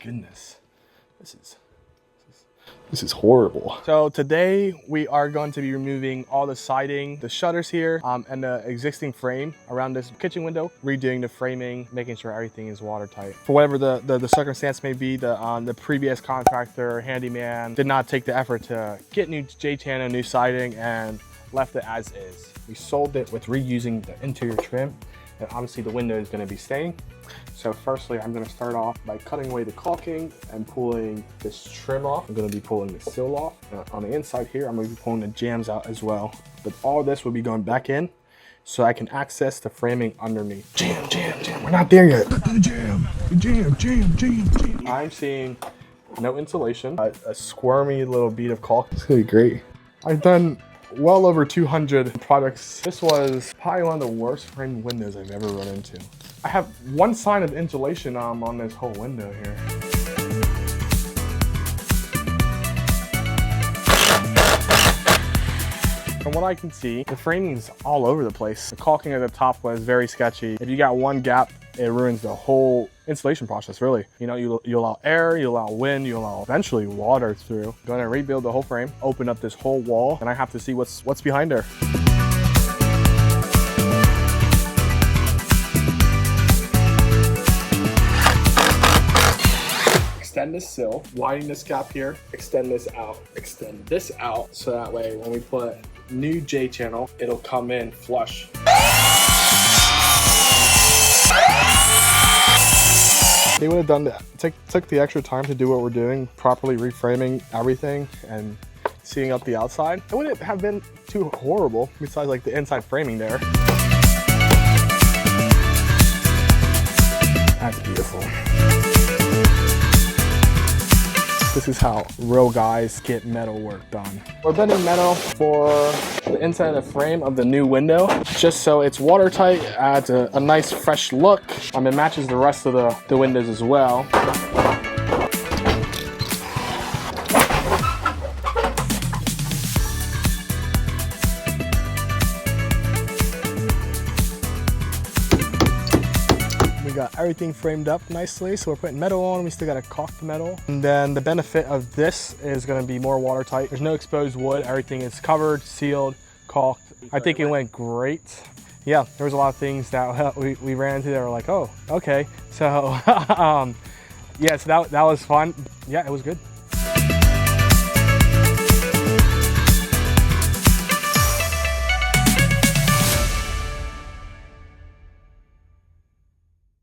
goodness. This is horrible. So today we are going to be removing all the siding, the shutters here, and the existing frame around this kitchen window, redoing the framing, making sure everything is watertight. For whatever the circumstance may be, the previous contractor, handyman, did not take the effort to get new J-channel, new siding, and left it as is. We sold it with reusing the interior trim, and obviously the window is going to be staying. So firstly, I'm going to start off by cutting away the caulking and pulling this trim off. I'm going to be pulling the sill off. On the inside here, I'm going to be pulling the jambs out as well. But all this will be going back in so I can access the framing underneath. Jam, jam, jam. We're not there yet. Jam, jam, jam, jam, jam. I'm seeing no insulation, a squirmy little bead of caulk. It's going to be great. I've done well over 200 products. This was probably one of the worst framed windows I've ever run into. I have one sign of insulation on this whole window here. From what I can see, the framing's all over the place. The caulking at the top was very sketchy. If you got one gap, it ruins the whole installation process, really. You know, you allow air, you allow wind, you allow eventually water through. Gonna rebuild the whole frame, open up this whole wall, and I have to see what's behind there. Extend this sill, widen this gap here, extend this out, so that way when we put new J-channel, it'll come in flush. They would have done that. Took the extra time to do what we're doing, properly reframing everything and seeing up the outside. It wouldn't have been too horrible, besides like the inside framing there. That's beautiful. This is how real guys get metal work done. We're bending metal for the inside of the frame of the new window, just so it's watertight, adds a nice fresh look. It matches the rest of the windows as well. We got everything framed up nicely, so we're putting metal on. We still got to caulk the metal. And then the benefit of this is going to be more watertight. There's no exposed wood. Everything is covered, sealed, caulked. I think it went great. Yeah, there was a lot of things that we ran into that were like, oh, okay. So, yeah, so that was fun. Yeah, it was good.